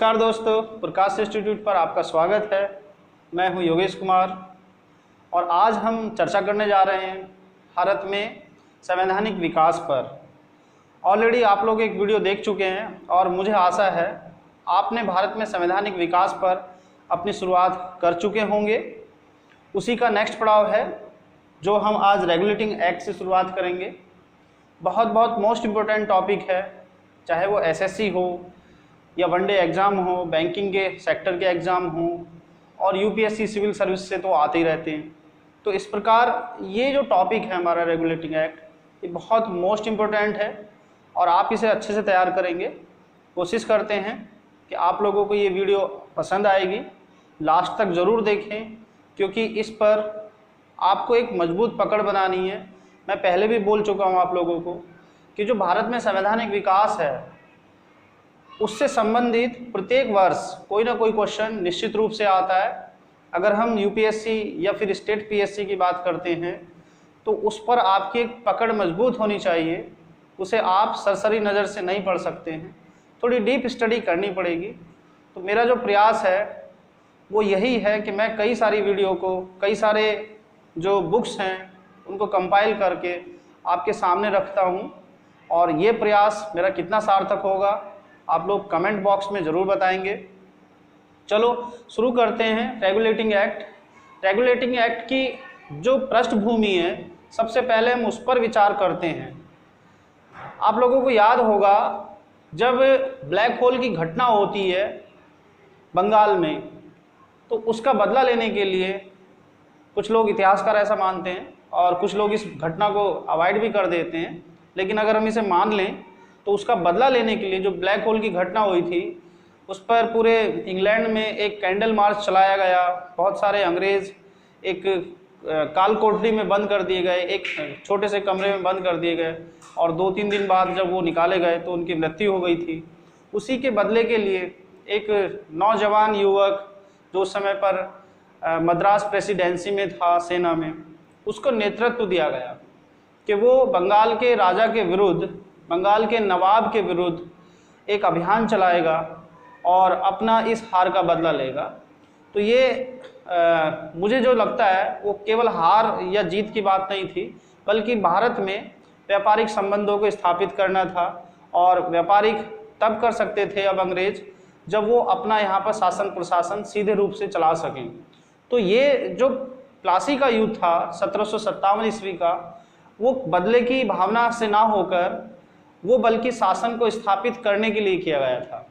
नमस्कार दोस्तों, प्रकाश इंस्टीट्यूट पर आपका स्वागत है। मैं हूं योगेश कुमार और आज हम चर्चा करने जा रहे हैं भारत में संवैधानिक विकास पर। ऑलरेडी आप लोग एक वीडियो देख चुके हैं और मुझे आशा है आपने भारत में संवैधानिक विकास पर अपनी शुरुआत कर चुके होंगे। उसी का नेक्स्ट पड़ाव है जो हम आज रेगुलेटिंग एक्ट से शुरुआत करेंगे। बहुत मोस्ट इम्पोर्टेंट टॉपिक है, चाहे वो एसएससी हो या वनडे एग्ज़ाम हो, बैंकिंग के सेक्टर के एग्ज़ाम हो और यूपीएससी सिविल सर्विस से तो आते ही रहते हैं। तो इस प्रकार ये जो टॉपिक है हमारा रेगुलेटिंग एक्ट, ये बहुत मोस्ट इम्पोर्टेंट है और आप इसे अच्छे से तैयार करेंगे। कोशिश करते हैं कि आप लोगों को ये वीडियो पसंद आएगी, लास्ट तक ज़रूर देखें क्योंकि इस पर आपको एक मजबूत पकड़ बनानी है। मैं पहले भी बोल चुका हूँ आप लोगों को कि जो भारत में संवैधानिक विकास है उससे संबंधित प्रत्येक वर्ष कोई ना कोई क्वेश्चन निश्चित रूप से आता है। अगर हम यूपीएससी या फिर स्टेट पीएससी की बात करते हैं तो उस पर आपकी एक पकड़ मजबूत होनी चाहिए, उसे आप सरसरी नज़र से नहीं पढ़ सकते हैं, थोड़ी डीप स्टडी करनी पड़ेगी। तो मेरा जो प्रयास है वो यही है कि मैं कई सारी वीडियो को, कई सारे जो बुक्स हैं उनको कंपाइल करके आपके सामने रखता हूँ और ये प्रयास मेरा कितना सार्थक होगा आप लोग कमेंट बॉक्स में ज़रूर बताएंगे। चलो शुरू करते हैं रेगुलेटिंग एक्ट। रेगुलेटिंग एक्ट की जो पृष्ठभूमि है सबसे पहले हम उस पर विचार करते हैं। आप लोगों को याद होगा जब ब्लैक होल की घटना होती है बंगाल में, तो उसका बदला लेने के लिए कुछ लोग इतिहासकार ऐसा मानते हैं और कुछ लोग इस घटना को अवॉइड भी कर देते हैं, लेकिन अगर हम इसे मान लें तो उसका बदला लेने के लिए जो ब्लैक होल की घटना हुई थी उस पर पूरे इंग्लैंड में एक कैंडल मार्च चलाया गया। बहुत सारे अंग्रेज़ एक काल कोठरी में बंद कर दिए गए, एक छोटे से कमरे में बंद कर दिए गए और 2-3 दिन बाद जब वो निकाले गए तो उनकी मृत्यु हो गई थी। उसी के बदले के लिए एक नौजवान युवक जो उस समय पर मद्रास प्रेसिडेंसी में था, सेना में, उसको नेतृत्व दिया गया कि वो बंगाल के राजा के विरुद्ध, बंगाल के नवाब के विरुद्ध एक अभियान चलाएगा और अपना इस हार का बदला लेगा। तो ये मुझे जो लगता है वो केवल हार या जीत की बात नहीं थी, बल्कि भारत में व्यापारिक संबंधों को स्थापित करना था और व्यापारिक तब कर सकते थे अब अंग्रेज जब वो अपना यहाँ पर शासन प्रशासन सीधे रूप से चला सकें। तो ये जो प्लासी का युद्ध था 1757 ईस्वी का, वो बदले की भावना से ना होकर वो बल्कि शासन को स्थापित करने के लिए किया गया था।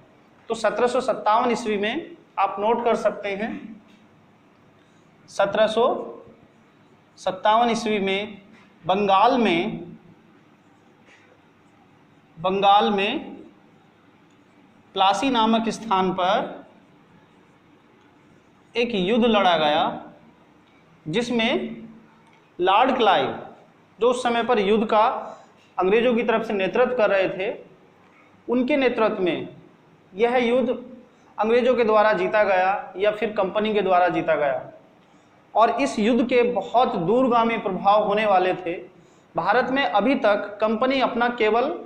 तो 1757 ईस्वी में आप नोट कर सकते हैं, 1757 ईस्वी में बंगाल में प्लासी नामक स्थान पर एक युद्ध लड़ा गया जिसमें लॉर्ड क्लाइव, जो उस समय पर युद्ध का अंग्रेजों की तरफ से नेतृत्व कर रहे थे, उनके नेतृत्व में यह युद्ध अंग्रेजों के द्वारा जीता गया या फिर कंपनी के द्वारा जीता गया। और इस युद्ध के बहुत दूरगामी प्रभाव होने वाले थे। भारत में अभी तक कंपनी अपना केवल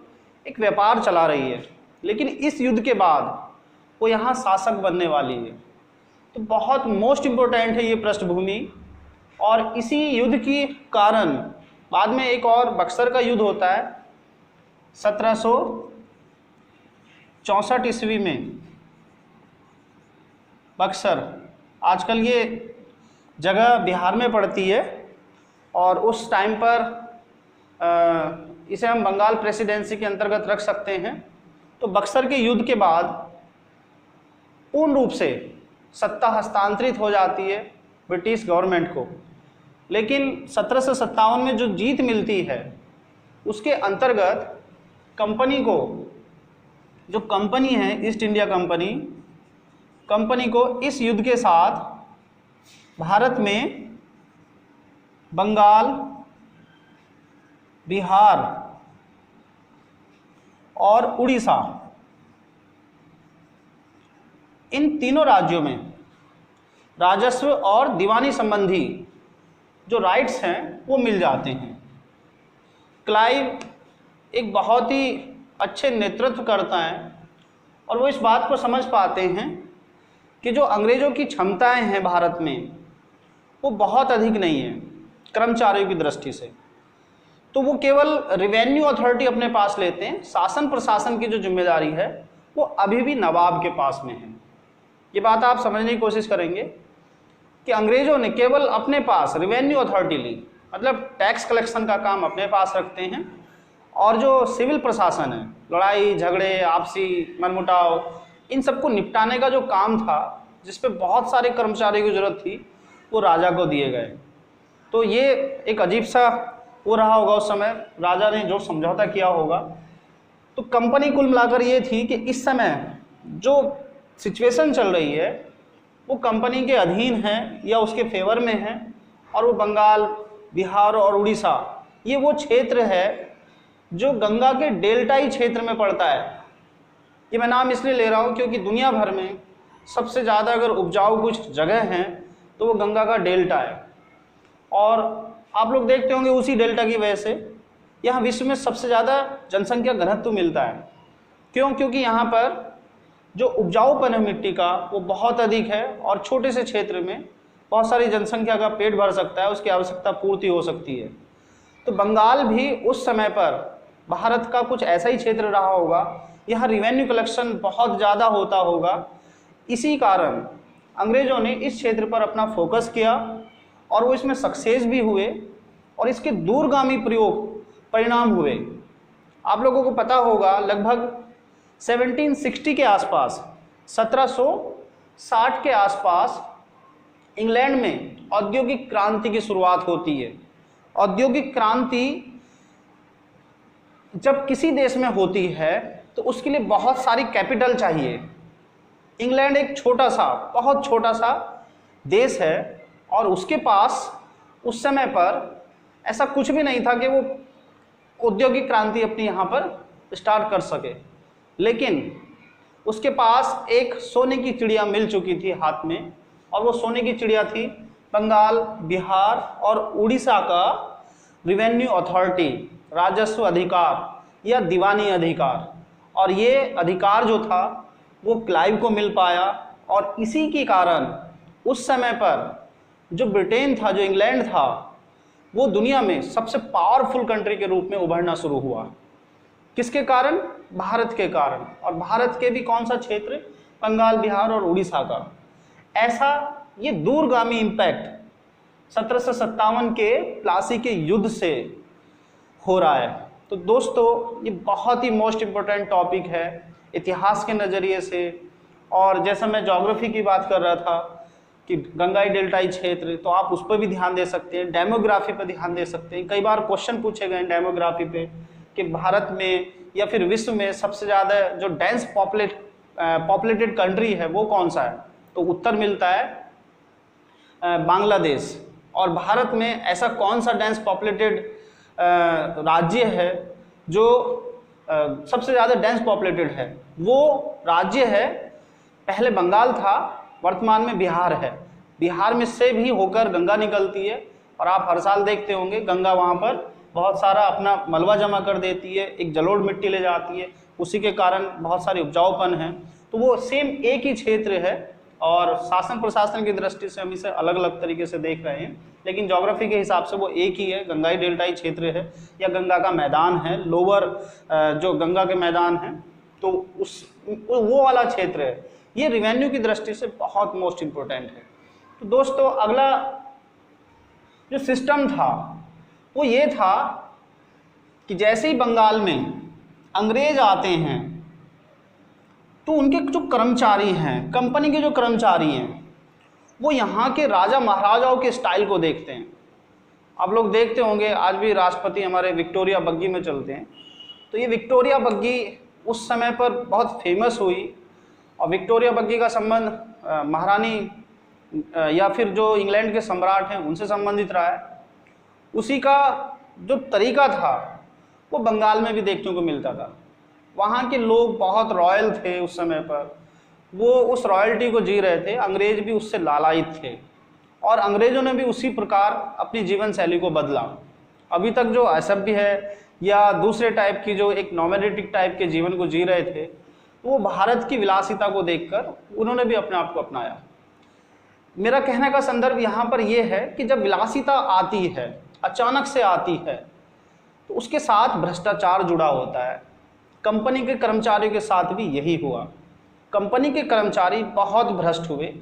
एक व्यापार चला रही है, लेकिन इस युद्ध के बाद वो यहाँ शासक बनने वाली है। तो बहुत मोस्ट इम्पोर्टेंट है ये पृष्ठभूमि। और इसी युद्ध के कारण बाद में एक और बक्सर का युद्ध होता है 1764 ईस्वी में। बक्सर, आजकल ये जगह बिहार में पड़ती है और उस टाइम पर इसे हम बंगाल प्रेसिडेंसी के अंतर्गत रख सकते हैं। तो बक्सर के युद्ध के बाद पूर्ण रूप से सत्ता हस्तांतरित हो जाती है ब्रिटिश गवर्नमेंट को, लेकिन 1757 में जो जीत मिलती है उसके अंतर्गत कंपनी को, जो कंपनी है ईस्ट इंडिया कंपनी को इस युद्ध के साथ भारत में बंगाल, बिहार और उड़ीसा, इन तीनों राज्यों में राजस्व और दीवानी संबंधी जो राइट्स हैं वो मिल जाते हैं। क्लाइव एक बहुत ही अच्छे नेतृत्व करता है और वो इस बात को समझ पाते हैं कि जो अंग्रेज़ों की क्षमताएं हैं भारत में वो बहुत अधिक नहीं है कर्मचारियों की दृष्टि से। तो वो केवल रेवेन्यू अथॉरिटी अपने पास लेते हैं, शासन प्रशासन की जो जिम्मेदारी है वो अभी भी नवाब के पास में है। ये बात आप समझने की कोशिश करेंगे कि अंग्रेज़ों ने केवल अपने पास रेवेन्यू अथॉरिटी ली, मतलब टैक्स कलेक्शन का काम अपने पास रखते हैं, और जो सिविल प्रशासन है, लड़ाई झगड़े, आपसी मनमुटाव, इन सबको निपटाने का जो काम था, जिस पे बहुत सारे कर्मचारियों की जरूरत थी, वो राजा को दिए गए। तो ये एक अजीब सा वो रहा होगा उस समय, राजा ने जो समझौता किया होगा। तो कंपनी कुल मिलाकर ये थी कि इस समय जो सिचुएशन चल रही है वो कंपनी के अधीन है या उसके फेवर में है, और वो बंगाल, बिहार और उड़ीसा, ये वो क्षेत्र है जो गंगा के डेल्टाई क्षेत्र में पड़ता है। ये मैं नाम इसलिए ले रहा हूँ क्योंकि दुनिया भर में सबसे ज़्यादा अगर उपजाऊ कुछ जगह हैं तो वो गंगा का डेल्टा है, और आप लोग देखते होंगे उसी डेल्टा की वजह से यहाँ विश्व में सबसे ज़्यादा जनसंख्या घनत्व मिलता है। क्यों? क्योंकि यहाँ पर जो उपजाऊपन है मिट्टी का वो बहुत अधिक है, और छोटे से क्षेत्र में बहुत सारी जनसंख्या का पेट भर सकता है, उसकी आवश्यकता पूर्ति हो सकती है। तो बंगाल भी उस समय पर भारत का कुछ ऐसा ही क्षेत्र रहा होगा, यहाँ रिवेन्यू कलेक्शन बहुत ज़्यादा होता होगा। इसी कारण अंग्रेज़ों ने इस क्षेत्र पर अपना फोकस किया और वो इसमें सक्सेस भी हुए, और इसके दूरगामी परिणाम हुए। आप लोगों को पता होगा लगभग 1760 के आसपास, 1760 के आसपास इंग्लैंड में औद्योगिक क्रांति की शुरुआत होती है। औद्योगिक क्रांति जब किसी देश में होती है तो उसके लिए बहुत सारी कैपिटल चाहिए। इंग्लैंड एक छोटा सा, बहुत छोटा सा देश है, और उसके पास उस समय पर ऐसा कुछ भी नहीं था कि वो औद्योगिक क्रांति अपनी यहाँ पर स्टार्ट कर सके। लेकिन उसके पास एक सोने की चिड़िया मिल चुकी थी हाथ में, और वो सोने की चिड़िया थी बंगाल, बिहार और उड़ीसा का रिवेन्यू अथॉरिटी, राजस्व अधिकार या दीवानी अधिकार। और ये अधिकार जो था वो क्लाइव को मिल पाया, और इसी के कारण उस समय पर जो ब्रिटेन था, जो इंग्लैंड था, वो दुनिया में सबसे पावरफुल कंट्री के रूप में उभरना शुरू हुआ। किसके कारण? भारत के कारण। और भारत के भी कौन सा क्षेत्र? बंगाल, बिहार और उड़ीसा का। ऐसा ये दूरगामी इम्पैक्ट 1757 के प्लासी के युद्ध से हो रहा है। तो दोस्तों ये बहुत ही मोस्ट इम्पोर्टेंट टॉपिक है इतिहास के नज़रिए से। और जैसा मैं ज्योग्राफी की बात कर रहा था कि गंगाई डेल्टाई क्षेत्र, तो आप उस पर भी ध्यान दे सकते हैं, डेमोग्राफी पर ध्यान दे सकते हैं। कई बार क्वेश्चन पूछे गए डेमोग्राफी पे कि भारत में या फिर विश्व में सबसे ज़्यादा जो डेंस पॉपुलेटेड कंट्री है वो कौन सा है? तो उत्तर मिलता है बांग्लादेश। और भारत में ऐसा कौन सा डेंस पॉपुलेटेड राज्य है जो सबसे ज़्यादा डेंस पॉपुलेटेड है? वो राज्य है, पहले बंगाल था, वर्तमान में बिहार है। बिहार में से भी होकर गंगा निकलती है, और आप हर साल देखते होंगे गंगा वहाँ पर बहुत सारा अपना मलबा जमा कर देती है, एक जलोढ़ मिट्टी ले जाती है, उसी के कारण बहुत सारी उपजाऊपन है। तो वो सेम एक ही क्षेत्र है, और शासन प्रशासन की दृष्टि से हम इसे अलग अलग तरीके से देख रहे हैं, लेकिन ज्योग्राफी के हिसाब से वो एक ही है। गंगाई डेल्टाई क्षेत्र है या गंगा का मैदान है, लोअर जो गंगा के मैदान है, तो वो वाला क्षेत्र है। ये रिवेन्यू की दृष्टि से बहुत मोस्ट इम्पोर्टेंट है। तो दोस्तों अगला जो सिस्टम था वो ये था कि जैसे ही बंगाल में अंग्रेज आते हैं तो उनके जो कर्मचारी हैं, कंपनी के जो कर्मचारी हैं, वो यहाँ के राजा महाराजाओं के स्टाइल को देखते हैं। आप लोग देखते होंगे आज भी राष्ट्रपति हमारे विक्टोरिया बग्गी में चलते हैं। तो ये विक्टोरिया बग्गी उस समय पर बहुत फेमस हुई, और विक्टोरिया बग्गी का संबंध महारानी या फिर जो इंग्लैंड के सम्राट हैं उनसे संबंधित रहा है। उसी का जो तरीका था वो बंगाल में भी देखने को मिलता था। वहाँ के लोग बहुत रॉयल थे उस समय पर, वो उस रॉयल्टी को जी रहे थे। अंग्रेज भी उससे लालायित थे, और अंग्रेज़ों ने भी उसी प्रकार अपनी जीवन शैली को बदला। अभी तक जो असभ्य है या दूसरे टाइप की जो एक नॉमेडिटिक टाइप के जीवन को जी रहे थे, तो वो भारत की विलासिता को देखकर उन्होंने भी अपने आप को अपनाया। मेरा कहने का संदर्भ यहाँ पर यह है कि जब विलासिता आती है, अचानक से आती है, तो उसके साथ भ्रष्टाचार जुड़ा होता है। कंपनी के कर्मचारियों के साथ भी यही हुआ। कंपनी के कर्मचारी बहुत भ्रष्ट हुए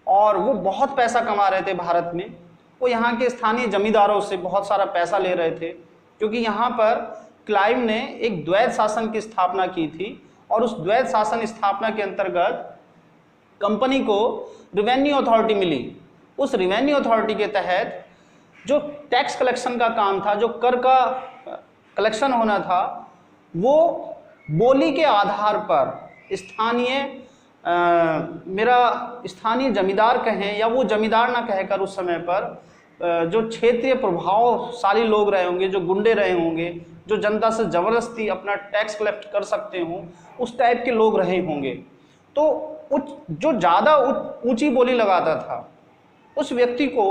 और वो बहुत पैसा कमा रहे थे भारत में। वो यहाँ के स्थानीय जमींदारों से बहुत सारा पैसा ले रहे थे, क्योंकि यहाँ पर क्लाइव ने एक द्वैध शासन की स्थापना की थी और उस द्वैध शासन स्थापना के अंतर्गत कंपनी को रिवेन्यू अथॉरिटी मिली। उस रिवेन्यू अथॉरिटी के तहत जो टैक्स कलेक्शन का काम था, जो कर का कलेक्शन होना था, वो बोली के आधार पर स्थानीय जमींदार कहें या वो जमींदार ना कहकर उस समय पर जो क्षेत्रीय प्रभावशाली लोग रहे होंगे, जो गुंडे रहे होंगे, जो जनता से ज़बरदस्ती अपना टैक्स कलेक्ट कर सकते हों, उस टाइप के लोग रहे होंगे। तो जो ज़्यादा ऊंची बोली लगाता था उस व्यक्ति को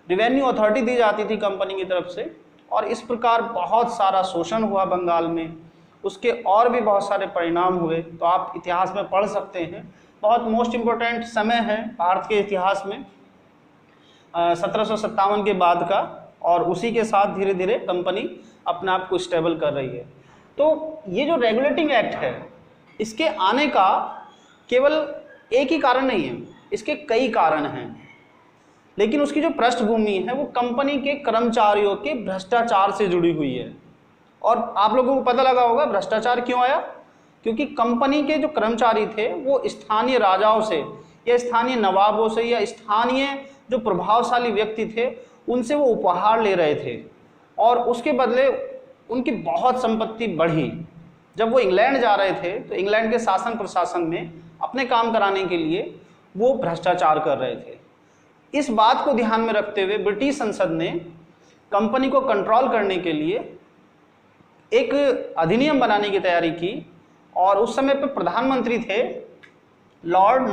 रिवेन्यू अथॉरिटी दी जाती थी कंपनी की तरफ से, और इस प्रकार बहुत सारा शोषण हुआ बंगाल में। उसके और भी बहुत सारे परिणाम हुए, तो आप इतिहास में पढ़ सकते हैं। बहुत मोस्ट इम्पोर्टेंट समय है भारत के इतिहास में 1757 के बाद का, और उसी के साथ धीरे धीरे कंपनी अपने आप को स्टेबल कर रही है। तो ये जो रेगुलेटिंग एक्ट है, इसके आने का केवल एक ही कारण नहीं है, इसके कई कारण हैं, लेकिन उसकी जो पृष्ठभूमि है वो कंपनी के कर्मचारियों के भ्रष्टाचार से जुड़ी हुई है। और आप लोगों को पता लगा होगा भ्रष्टाचार क्यों आया, क्योंकि कंपनी के जो कर्मचारी थे वो स्थानीय राजाओं से या स्थानीय नवाबों से या स्थानीय जो प्रभावशाली व्यक्ति थे उनसे वो उपहार ले रहे थे, और उसके बदले उनकी बहुत संपत्ति बढ़ी। जब वो इंग्लैंड जा रहे थे तो इंग्लैंड के शासन प्रशासन में अपने काम कराने के लिए वो भ्रष्टाचार कर रहे थे। इस बात को ध्यान में रखते हुए ब्रिटिश संसद ने कंपनी को कंट्रोल करने के लिए एक अधिनियम बनाने की तैयारी की, और उस समय पर प्रधानमंत्री थे लॉर्ड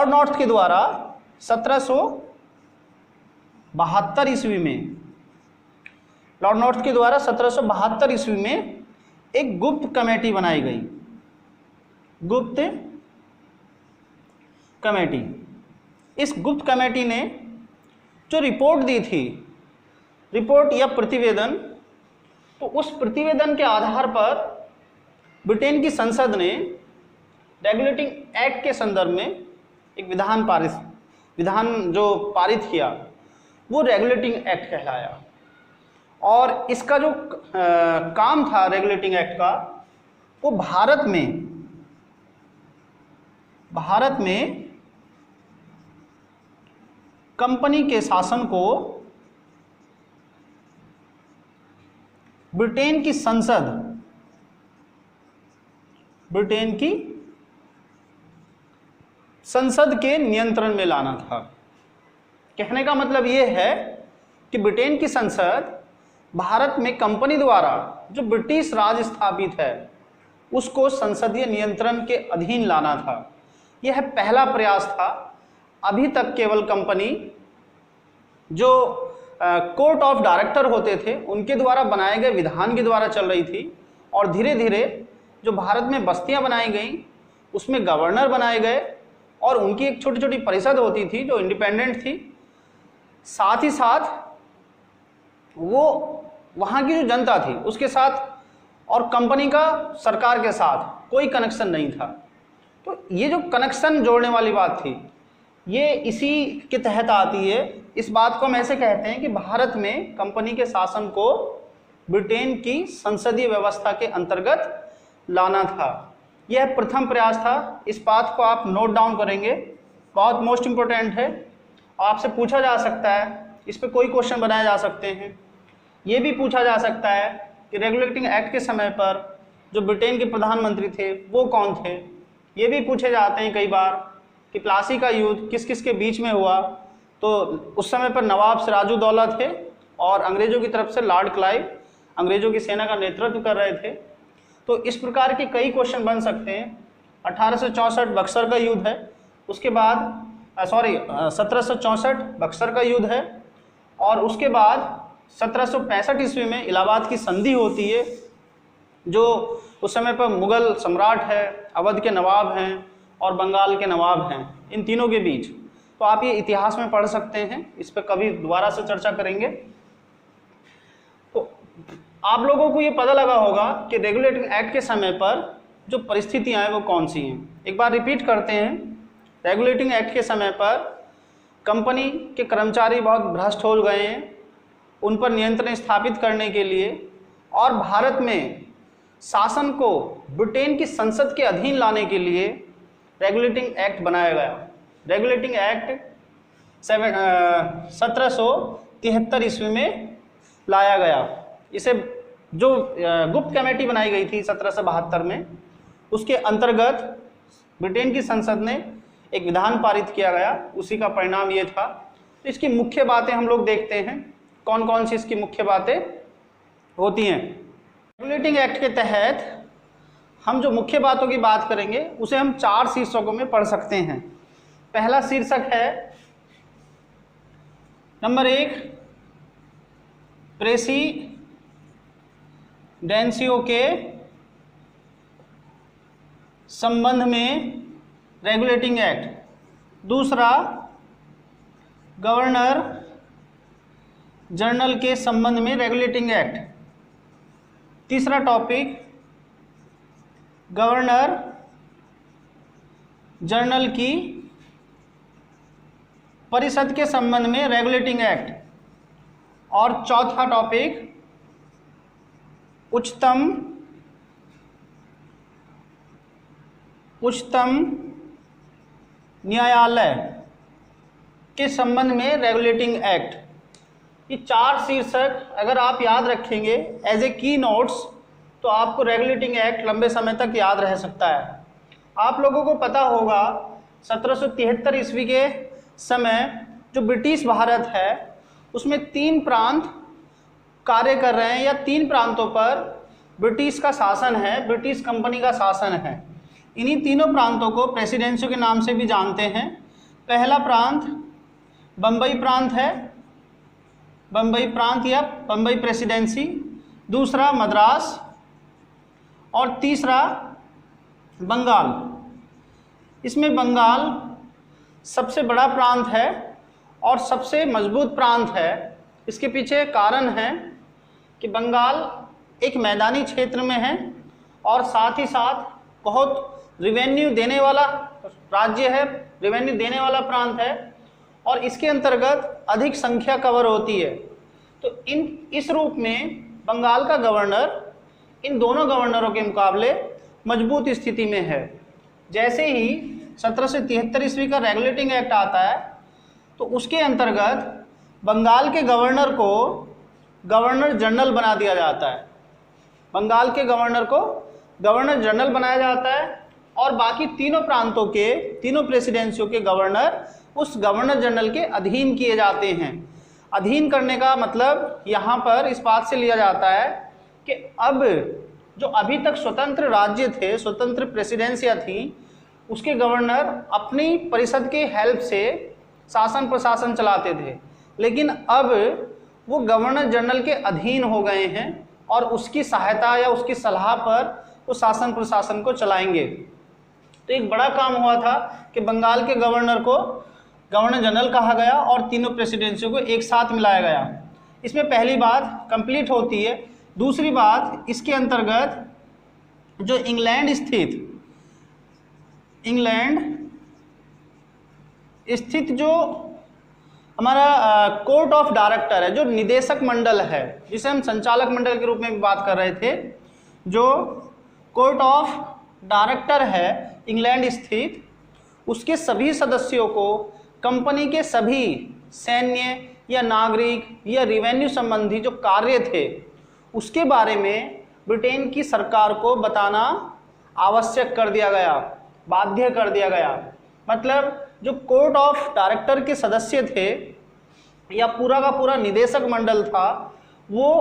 नॉर्थ के द्वारा 1772 ईस्वी में, लॉर्ड नॉर्थ के द्वारा 1772 ईस्वी में एक गुप्त कमेटी बनाई गई। गुप्त कमेटी, इस गुप्त कमेटी ने जो रिपोर्ट दी थी, रिपोर्ट या प्रतिवेदन, तो उस प्रतिवेदन के आधार पर ब्रिटेन की संसद ने रेगुलेटिंग एक्ट के संदर्भ में एक विधान जो पारित किया वो रेगुलेटिंग एक्ट कहलाया। और इसका जो काम था रेगुलेटिंग एक्ट का, वो भारत में कंपनी के शासन को ब्रिटेन की संसद के नियंत्रण में लाना था। कहने का मतलब यह है कि ब्रिटेन की संसद भारत में कंपनी द्वारा जो ब्रिटिश राज स्थापित है उसको संसदीय नियंत्रण के अधीन लाना था। यह पहला प्रयास था। अभी तक केवल कंपनी जो कोर्ट ऑफ डायरेक्टर होते थे उनके द्वारा बनाए गए विधान के द्वारा चल रही थी, और धीरे धीरे जो भारत में बस्तियां बनाई गई उसमें गवर्नर बनाए गए, और उनकी एक छोटी छोटी परिषद होती थी जो इंडिपेंडेंट थी। साथ ही साथ वो वहाँ की जो जनता थी उसके साथ और कंपनी का सरकार के साथ कोई कनेक्शन नहीं था। तो ये जो कनेक्शन जोड़ने वाली बात थी ये इसी के तहत आती है। इस बात को हम ऐसे कहते हैं कि भारत में कंपनी के शासन को ब्रिटेन की संसदीय व्यवस्था के अंतर्गत लाना था। यह प्रथम प्रयास था। इस बात को आप नोट डाउन करेंगे, बहुत मोस्ट इम्पोर्टेंट है। आपसे पूछा जा सकता है, इस पे कोई क्वेश्चन बनाए जा सकते हैं। ये भी पूछा जा सकता है कि रेगुलेटिंग एक्ट के समय पर जो ब्रिटेन के प्रधानमंत्री थे वो कौन थे। ये भी पूछे जाते हैं कई बार कि प्लासी का युद्ध किस किस के बीच में हुआ। तो उस समय पर नवाब सिराजुद्दौला थे और अंग्रेज़ों की तरफ से लॉर्ड क्लाइव अंग्रेज़ों की सेना का नेतृत्व कर रहे थे। तो इस प्रकार के कई क्वेश्चन बन सकते हैं। 1864 बक्सर का युद्ध है, उसके बाद 1764 बक्सर का युद्ध है, और उसके बाद 1765 ईस्वी में इलाहाबाद की संधि होती है, जो उस समय पर मुगल सम्राट है, अवध के नवाब हैं और बंगाल के नवाब हैं, इन तीनों के बीच। तो आप ये इतिहास में पढ़ सकते हैं, इस पर कभी दोबारा से चर्चा करेंगे। तो आप लोगों को ये पता लगा होगा कि रेगुलेटिंग एक्ट के समय पर जो परिस्थितियां हैं वो कौन सी हैं। एक बार रिपीट करते हैं। रेगुलेटिंग एक्ट के समय पर कंपनी के कर्मचारी बहुत भ्रष्ट हो गए हैं, उन पर नियंत्रण स्थापित करने के लिए और भारत में शासन को ब्रिटेन की संसद के अधीन लाने के लिए रेगुलेटिंग एक्ट बनाया गया। रेगुलेटिंग एक्ट 1773 ईस्वी में लाया गया। इसे जो गुप्त कमेटी बनाई गई थी 1772 में, उसके अंतर्गत ब्रिटेन की संसद ने एक विधान पारित किया गया, उसी का परिणाम ये था। तो इसकी मुख्य बातें हम लोग देखते हैं, कौन कौन सी इसकी मुख्य बातें होती हैं। रेगुलेटिंग एक्ट के तहत हम जो मुख्य बातों की बात करेंगे उसे हम 4 शीर्षकों में पढ़ सकते हैं। पहला शीर्षक है नंबर 1, प्रेसिडेंसियों के संबंध में रेगुलेटिंग एक्ट। दूसरा, गवर्नर जनरल के संबंध में रेगुलेटिंग एक्ट। तीसरा टॉपिक, गवर्नर जनरल की परिषद के संबंध में रेगुलेटिंग एक्ट। और चौथा टॉपिक, उच्चतम न्यायालय के संबंध में रेगुलेटिंग एक्ट। ये 4 शीर्षक अगर आप याद रखेंगे एज ए की नोट्स तो आपको रेगुलेटिंग एक्ट लंबे समय तक याद रह सकता है। आप लोगों को पता होगा 1773 ईस्वी के समय जो ब्रिटिश भारत है उसमें 3 प्रांत कार्य कर रहे हैं, या 3 प्रांतों पर ब्रिटिश का शासन है, ब्रिटिश कंपनी का शासन है। इन्हीं तीनों प्रांतों को प्रेसिडेंसियों के नाम से भी जानते हैं। पहला प्रांत बम्बई प्रांत है, बम्बई प्रांत या बम्बई प्रेसिडेंसी। दूसरा मद्रास, और तीसरा बंगाल। इसमें बंगाल सबसे बड़ा प्रांत है और सबसे मजबूत प्रांत है। इसके पीछे कारण है कि बंगाल एक मैदानी क्षेत्र में है और साथ ही साथ बहुत रिवेन्यू देने वाला राज्य है, रिवेन्यू देने वाला प्रांत है, और इसके अंतर्गत अधिक संख्या कवर होती है। तो इस रूप में बंगाल का गवर्नर इन दोनों गवर्नरों के मुकाबले मजबूत स्थिति में है। जैसे ही 1773 ईस्वी का रेगुलेटिंग एक्ट आता है तो उसके अंतर्गत बंगाल के गवर्नर को गवर्नर जनरल बना दिया जाता है। बंगाल के गवर्नर को गवर्नर जनरल बनाया जाता है और बाकी तीनों प्रांतों के, तीनों प्रेसिडेंसियों के गवर्नर उस गवर्नर जनरल के अधीन किए जाते हैं। अधीन करने का मतलब यहाँ पर इस बात से लिया जाता है कि अब जो अभी तक स्वतंत्र राज्य थे, स्वतंत्र प्रेसिडेंसियाँ थी, उसके गवर्नर अपनी परिषद के हेल्प से शासन प्रशासन चलाते थे, लेकिन अब वो गवर्नर जनरल के अधीन हो गए हैं और उसकी सहायता या उसकी सलाह पर वो शासन प्रशासन को चलाएंगे। तो एक बड़ा काम हुआ था कि बंगाल के गवर्नर को गवर्नर जनरल कहा गया और तीनों प्रेसिडेंसियों को एक साथ मिलाया गया। इसमें पहली बात कंप्लीट होती है। दूसरी बात, इसके अंतर्गत जो इंग्लैंड स्थित जो हमारा कोर्ट ऑफ डायरेक्टर है, जो निदेशक मंडल है, जिसे हम संचालक मंडल के रूप में भी बात कर रहे थे, जो कोर्ट ऑफ डायरेक्टर है इंग्लैंड स्थित, उसके सभी सदस्यों को कंपनी के सभी सैन्य या नागरिक या रिवेन्यू संबंधी जो कार्य थे उसके बारे में ब्रिटेन की सरकार को बताना आवश्यक कर दिया गया, बाध्य कर दिया गया। मतलब जो कोर्ट ऑफ डायरेक्टर के सदस्य थे या पूरा का पूरा निदेशक मंडल था, वो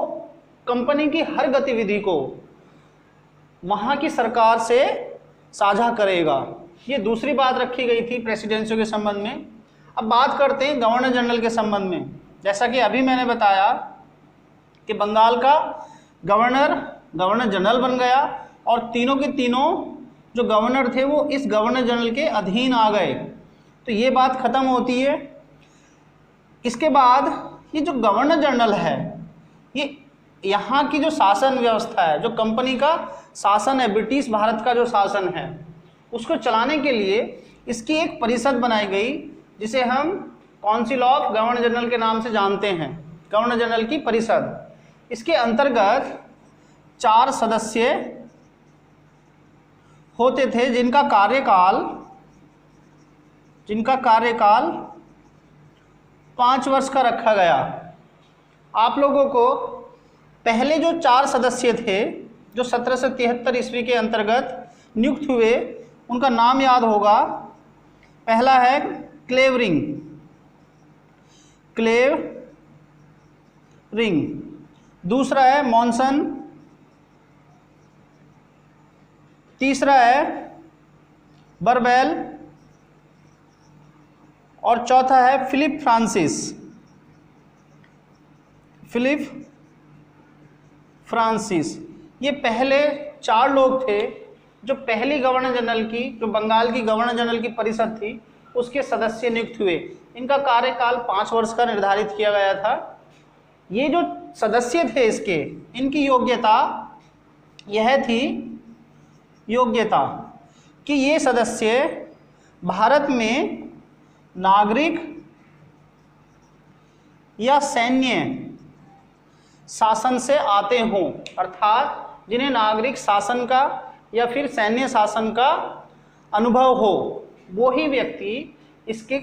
कंपनी की हर गतिविधि को वहाँ की सरकार से साझा करेगा। ये दूसरी बात रखी गई थी प्रेसिडेंसियों के संबंध में। अब बात करते हैं गवर्नर जनरल के संबंध में। जैसा कि अभी मैंने बताया कि बंगाल का गवर्नर जनरल बन गया और तीनों के तीनों जो गवर्नर थे वो इस गवर्नर जनरल के अधीन आ गए। तो ये बात खत्म होती है। इसके बाद ये जो गवर्नर जनरल है, ये यहाँ की जो शासन व्यवस्था है, जो कंपनी का शासन है, ब्रिटिश भारत का जो शासन है, उसको चलाने के लिए इसकी एक परिषद बनाई गई जिसे हम काउंसिल ऑफ गवर्नर जनरल के नाम से जानते हैं, गवर्नर जनरल की परिषद। इसके अंतर्गत 4 सदस्य होते थे जिनका कार्यकाल 5 वर्ष का रखा गया। आप लोगों को पहले जो 4 सदस्य थे जो 1773 ईस्वी के अंतर्गत नियुक्त हुए, उनका नाम याद होगा। पहला है क्लेवरिंग, दूसरा है मॉनसन, तीसरा है बरबेल और चौथा है फिलिप फ्रांसिस। ये पहले 4 लोग थे जो पहली गवर्नर जनरल की, जो बंगाल की गवर्नर जनरल की परिषद थी, उसके सदस्य नियुक्त हुए। इनका कार्यकाल 5 वर्ष का निर्धारित किया गया था। ये जो सदस्य थे इसके, इनकी योग्यता यह थी कि ये सदस्य भारत में नागरिक या सैन्य शासन से आते हों, अर्थात जिन्हें नागरिक शासन का या फिर सैन्य शासन का अनुभव हो, वो ही व्यक्ति इसके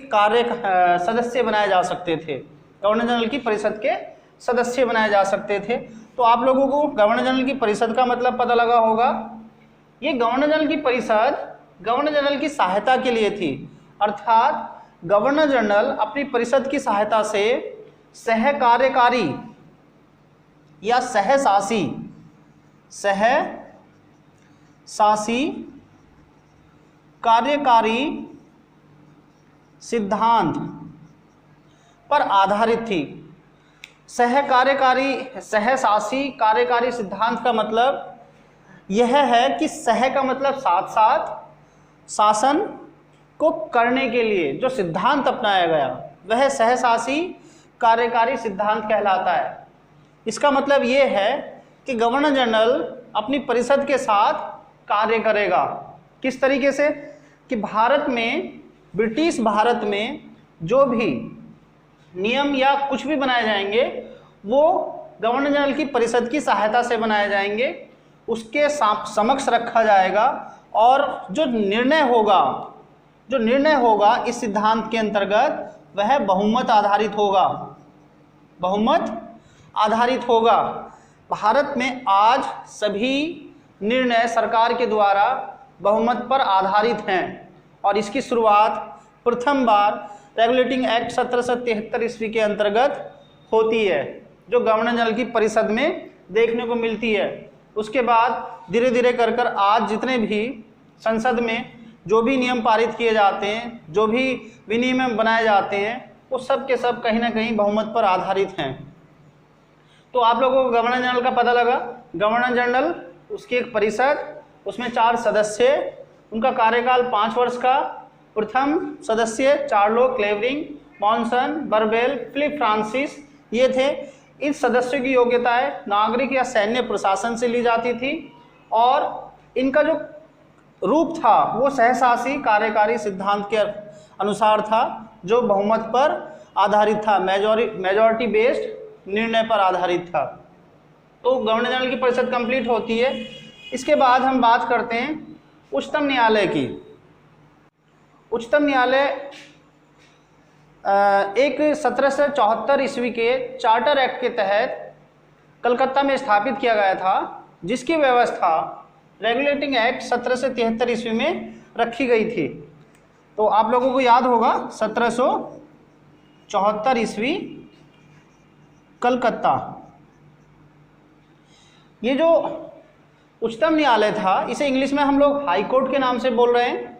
सदस्य बनाए जा सकते थे, गवर्नर जनरल की परिषद के सदस्य बनाए जा सकते थे। तो आप लोगों को गवर्नर जनरल की परिषद का मतलब पता लगा होगा। ये गवर्नर जनरल की परिषद गवर्नर जनरल की सहायता के लिए थी, अर्थात गवर्नर जनरल अपनी परिषद की सहायता से सहकार्यकारी या सहसासी कार्यकारी सिद्धांत पर आधारित थी। सहसासी कार्यकारी सिद्धांत का मतलब यह है कि सह का मतलब साथ साथ, शासन को करने के लिए जो सिद्धांत अपनाया गया वह सहसासी कार्यकारी सिद्धांत कहलाता है। इसका मतलब ये है कि गवर्नर जनरल अपनी परिषद के साथ कार्य करेगा। किस तरीके से कि ब्रिटिश भारत में जो भी नियम या कुछ भी बनाए जाएंगे वो गवर्नर जनरल की परिषद की सहायता से बनाए जाएंगे, उसके समक्ष रखा जाएगा और जो निर्णय होगा इस सिद्धांत के अंतर्गत वह बहुमत आधारित होगा। भारत में आज सभी निर्णय सरकार के द्वारा बहुमत पर आधारित हैं और इसकी शुरुआत प्रथम बार रेगुलेटिंग एक्ट 1773 ईस्वी के अंतर्गत होती है, जो गवर्नर जनरल की परिषद में देखने को मिलती है। उसके बाद धीरे धीरे कर आज जितने भी संसद में जो भी नियम पारित किए जाते हैं, जो भी विनियम बनाए जाते हैं, वो सब के सब कहीं ना कहीं बहुमत पर आधारित हैं। तो आप लोगों को गवर्नर जनरल का पता लगा। गवर्नर जनरल, उसकी एक परिषद, उसमें 4 सदस्य, उनका कार्यकाल 5 वर्ष का। प्रथम सदस्य 4 लोग, क्लेवरिंग, मॉनसन, बरबेल, फिलिप फ्रांसिस, ये थे। इन सदस्यों की योग्यताएं नागरिक या सैन्य प्रशासन से ली जाती थी और इनका जो रूप था वो सहशासी कार्यकारी सिद्धांत के अनुसार था, जो बहुमत पर आधारित था, मेजॉरिटी बेस्ड निर्णय पर आधारित था। तो गवर्नर जनरल की परिषद कंप्लीट होती है। इसके बाद हम बात करते हैं उच्चतम न्यायालय की। उच्चतम न्यायालय एक 1774 ईस्वी के चार्टर एक्ट के तहत कलकत्ता में स्थापित किया गया था, जिसकी व्यवस्था रेगुलेटिंग एक्ट 1773 ईस्वी में रखी गई थी। तो आप लोगों को याद होगा 1774 ईस्वी कलकत्ता। ये जो उच्चतम न्यायालय था इसे इंग्लिश में हम लोग हाई कोर्ट के नाम से बोल रहे हैं।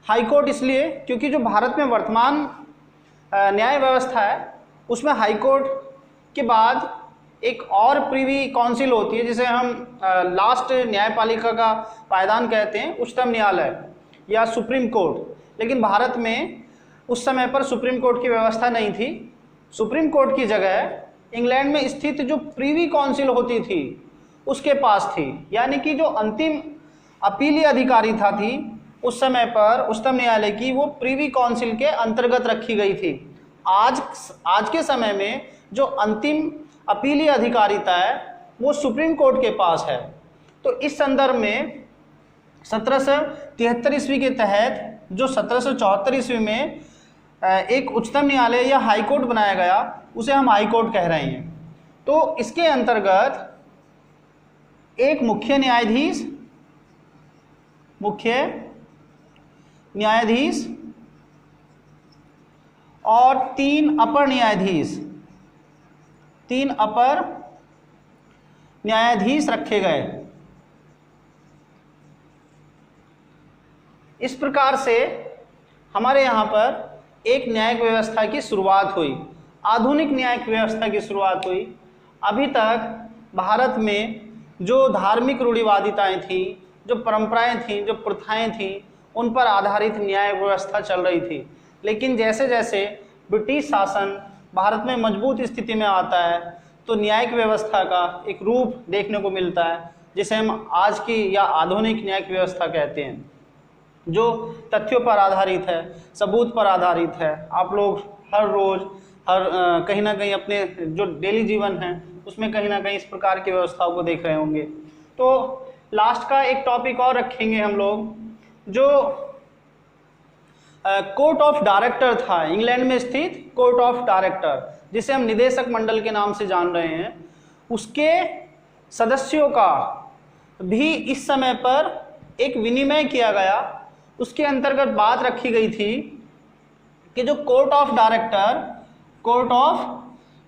हाई कोर्ट इसलिए क्योंकि जो भारत में वर्तमान न्याय व्यवस्था है उसमें हाई कोर्ट के बाद एक और प्रीवी काउंसिल होती है जिसे हम लास्ट न्यायपालिका का पायदान कहते हैं, उच्चतम न्यायालय या सुप्रीम कोर्ट। लेकिन भारत में उस समय पर सुप्रीम कोर्ट की व्यवस्था नहीं थी। सुप्रीम कोर्ट की जगह इंग्लैंड में स्थित जो प्रीवी काउंसिल होती थी उसके पास थी, यानी कि जो अंतिम अपीलीय अधिकारी थी उस समय पर उच्चतम न्यायालय की, वो प्रीवी काउंसिल के अंतर्गत रखी गई थी। आज के समय में जो अंतिम अपीलीय अधिकारिता है वो सुप्रीम कोर्ट के पास है। तो इस संदर्भ में 1773 ईस्वी के तहत जो 1774 ईस्वी में एक उच्चतम न्यायालय या हाई कोर्ट बनाया गया उसे हम हाई कोर्ट कह रहे हैं। तो इसके अंतर्गत एक मुख्य न्यायाधीश और 3 अपर न्यायाधीश रखे गए। इस प्रकार से हमारे यहाँ पर एक न्यायिक व्यवस्था की शुरुआत हुई, आधुनिक न्यायिक व्यवस्था की शुरुआत हुई। अभी तक भारत में जो धार्मिक रूढ़िवादिताएं थी, जो परंपराएं थी, जो प्रथाएं थी, उन पर आधारित न्याय व्यवस्था चल रही थी। लेकिन जैसे जैसे ब्रिटिश शासन भारत में मजबूत स्थिति में आता है तो न्यायिक व्यवस्था का एक रूप देखने को मिलता है जिसे हम आज की या आधुनिक न्यायिक व्यवस्था कहते हैं, जो तथ्यों पर आधारित है, सबूत पर आधारित है। आप लोग हर रोज़ कहीं ना कहीं अपने जो डेली जीवन है उसमें कहीं ना कहीं इस प्रकार की व्यवस्थाओं को देख रहे होंगे। तो लास्ट का एक टॉपिक और रखेंगे हम लोग, जो कोर्ट ऑफ डायरेक्टर था, इंग्लैंड में स्थित कोर्ट ऑफ डायरेक्टर, जिसे हम निदेशक मंडल के नाम से जान रहे हैं, उसके सदस्यों का भी इस समय पर एक विनिमय किया गया। उसके अंतर्गत बात रखी गई थी कि जो कोर्ट ऑफ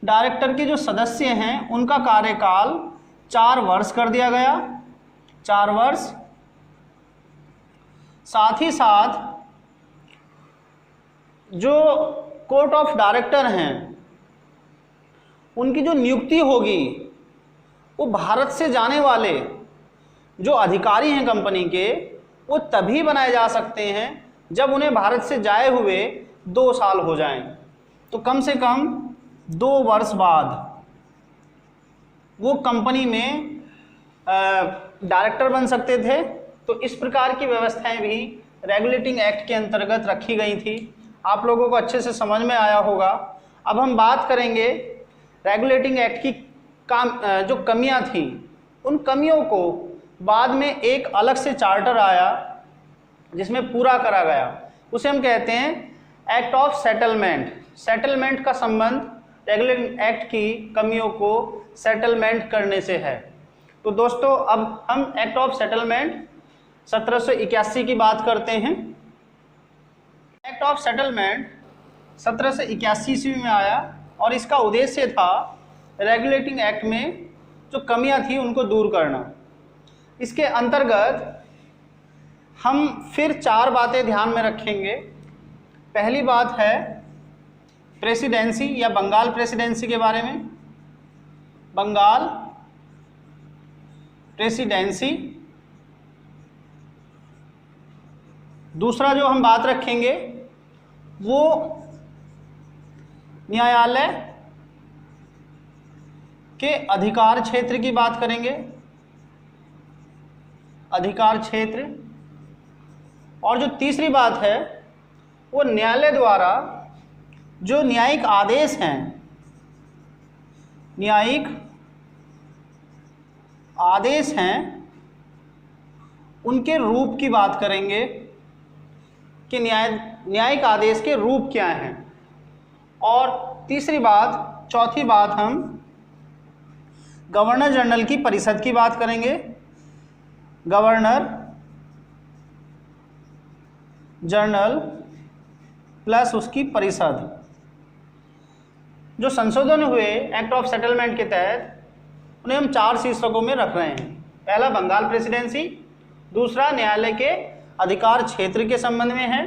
डायरेक्टर के जो सदस्य हैं उनका कार्यकाल 4 वर्ष कर दिया गया, 4 वर्ष। साथ ही साथ जो कोर्ट ऑफ डायरेक्टर हैं उनकी जो नियुक्ति होगी वो भारत से जाने वाले जो अधिकारी हैं कंपनी के, वो तभी बनाए जा सकते हैं जब उन्हें भारत से जाए हुए 2 साल हो जाएं। तो कम से कम 2 वर्ष बाद वो कंपनी में डायरेक्टर बन सकते थे। तो इस प्रकार की व्यवस्थाएं भी रेगुलेटिंग एक्ट के अंतर्गत रखी गई थी। आप लोगों को अच्छे से समझ में आया होगा। अब हम बात करेंगे रेगुलेटिंग एक्ट की जो कमियां थी, उन कमियों को बाद में एक अलग से चार्टर आया जिसमें पूरा करा गया, उसे हम कहते हैं एक्ट ऑफ सेटलमेंट। सेटलमेंट का संबंध रेगुलेटिंग एक्ट की कमियों को सेटलमेंट करने से है। तो दोस्तों अब हम एक्ट ऑफ सेटलमेंट 1781 की बात करते हैं। एक्ट ऑफ सेटलमेंट 1781 ईस्वी में आया और इसका उद्देश्य था रेगुलेटिंग एक्ट में जो कमियां थी उनको दूर करना। इसके अंतर्गत हम फिर 4 बातें ध्यान में रखेंगे। पहली बात है प्रेसिडेंसी या बंगाल प्रेसिडेंसी के बारे में, बंगाल प्रेसिडेंसी। दूसरा जो हम बात रखेंगे वो न्यायालय के अधिकार क्षेत्र की बात करेंगे, अधिकार क्षेत्र। और जो तीसरी बात है वो न्यायालय द्वारा जो न्यायिक आदेश हैं, न्यायिक आदेश हैं, उनके रूप की बात करेंगे कि न्यायिक आदेश के रूप क्या हैं। और तीसरी बात, चौथी बात, हम गवर्नर जनरल की परिषद की बात करेंगे। गवर्नर जनरल प्लस उसकी परिषद। जो संशोधन हुए एक्ट ऑफ सेटलमेंट के तहत उन्हें हम 4 शीर्षकों में रख रहे हैं। पहला बंगाल प्रेसिडेंसी, दूसरा न्यायालय के अधिकार क्षेत्र के संबंध में है,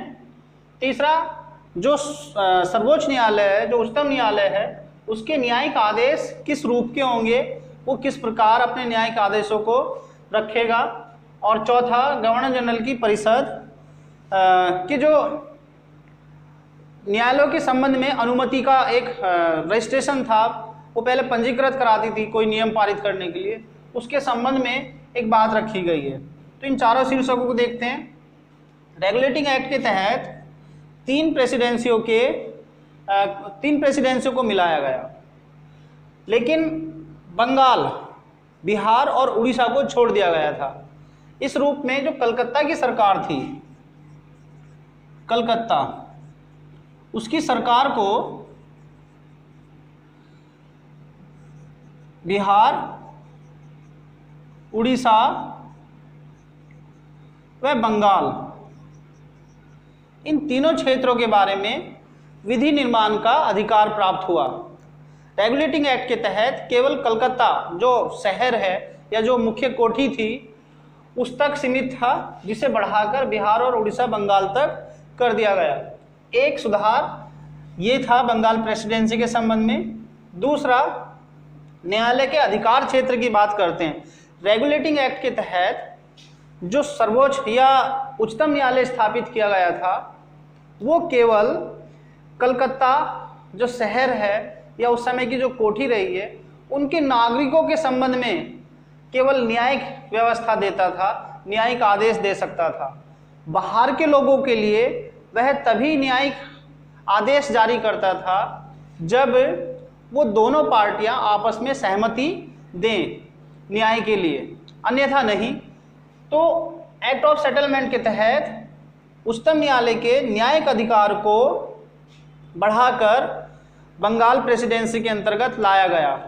तीसरा जो सर्वोच्च न्यायालय है, जो उच्चतम न्यायालय है, उसके न्यायिक आदेश किस रूप के होंगे, वो किस प्रकार अपने न्यायिक आदेशों को रखेगा। और चौथा, गवर्नर जनरल की परिषद कि जो न्यायालयों के संबंध में अनुमति का एक रजिस्ट्रेशन था, वो पहले पंजीकृत कराती थी कोई नियम पारित करने के लिए, उसके संबंध में एक बात रखी गई है। तो इन चारों शीर्षकों को देखते हैं। रेगुलेटिंग एक्ट के तहत तीन प्रेसिडेंसियों को मिलाया गया, लेकिन बंगाल, बिहार और उड़ीसा को छोड़ दिया गया था। इस रूप में जो कलकत्ता की सरकार थी, कलकत्ता, उसकी सरकार को बिहार, उड़ीसा व बंगाल, इन तीनों क्षेत्रों के बारे में विधि निर्माण का अधिकार प्राप्त हुआ। रेगुलेटिंग एक्ट के तहत केवल कलकत्ता जो शहर है या जो मुख्य कोठी थी उस तक सीमित था, जिसे बढ़ाकर बिहार और उड़ीसा, बंगाल तक कर दिया गया। एक सुधार ये था बंगाल प्रेसिडेंसी के संबंध में। दूसरा, न्यायालय के अधिकार क्षेत्र की बात करते हैं। रेगुलेटिंग एक्ट के तहत जो सर्वोच्च या उच्चतम न्यायालय स्थापित किया गया था, वो केवल कलकत्ता जो शहर है या उस समय की जो कोठी रही है, उनके नागरिकों के संबंध में केवल न्यायिक व्यवस्था देता था, न्यायिक आदेश दे सकता था। बाहर के लोगों के लिए वह तभी न्यायिक आदेश जारी करता था जब वो दोनों पार्टियां आपस में सहमति दें न्याय के लिए, अन्यथा नहीं। तो एक्ट ऑफ सेटलमेंट के तहत उच्चतम न्यायालय के न्यायिक अधिकार को बढ़ाकर बंगाल प्रेसिडेंसी के अंतर्गत लाया गया।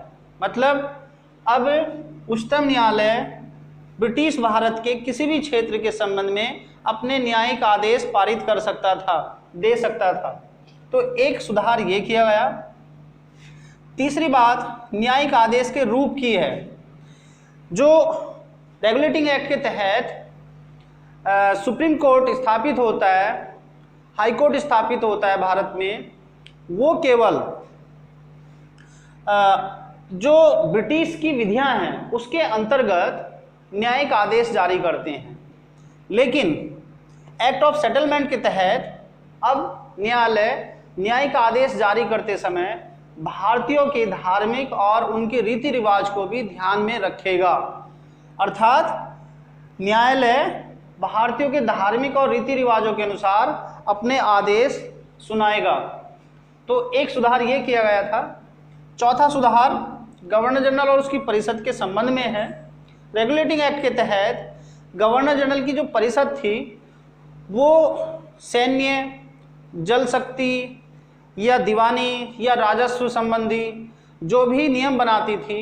मतलब अब उच्चतम न्यायालय ब्रिटिश भारत के किसी भी क्षेत्र के संबंध में अपने न्यायिक आदेश पारित कर सकता था, दे सकता था। तो एक सुधार ये किया गया। तीसरी बात न्यायिक आदेश के रूप की है। जो रेगुलेटिंग एक्ट के तहत सुप्रीम कोर्ट स्थापित होता है, हाई कोर्ट स्थापित होता है भारत में, वो केवल जो ब्रिटिश की विधियां हैं उसके अंतर्गत न्यायिक आदेश जारी करते हैं। लेकिन एक्ट ऑफ सेटलमेंट के तहत अब न्यायालय न्यायिक आदेश जारी करते समय भारतीयों के धार्मिक और उनके रीति रिवाज को भी ध्यान में रखेगा। अर्थात न्यायालय भारतीयों के धार्मिक और रीति रिवाजों के अनुसार अपने आदेश सुनाएगा। तो एक सुधार ये किया गया था। चौथा सुधार गवर्नर जनरल और उसकी परिषद के संबंध में है। रेगुलेटिंग एक्ट के तहत गवर्नर जनरल की जो परिषद थी वो सैन्य, जल शक्ति या दीवानी या राजस्व संबंधी जो भी नियम बनाती थी,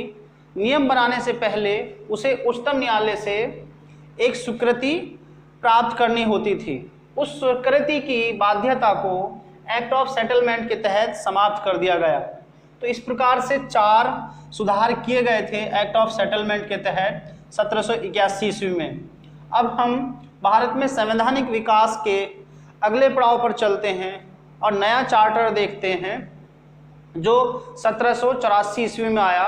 नियम बनाने से पहले उसे उच्चतम न्यायालय से एक स्वीकृति प्राप्त करनी होती थी। उस स्वीकृति की बाध्यता को एक्ट ऑफ सेटलमेंट के तहत समाप्त कर दिया गया। तो इस प्रकार से 4 सुधार किए गए थे एक्ट ऑफ सेटलमेंट के तहत 1781 ईस्वी में। अब हम भारत में संवैधानिक विकास के अगले पड़ाव पर चलते हैं और नया चार्टर देखते हैं जो 1784 ईस्वी में आया,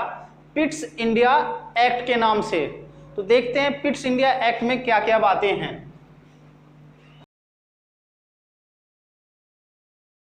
पिट्स इंडिया एक्ट के नाम से। तो देखते हैं पिट्स इंडिया एक्ट में क्या क्या बातें हैं।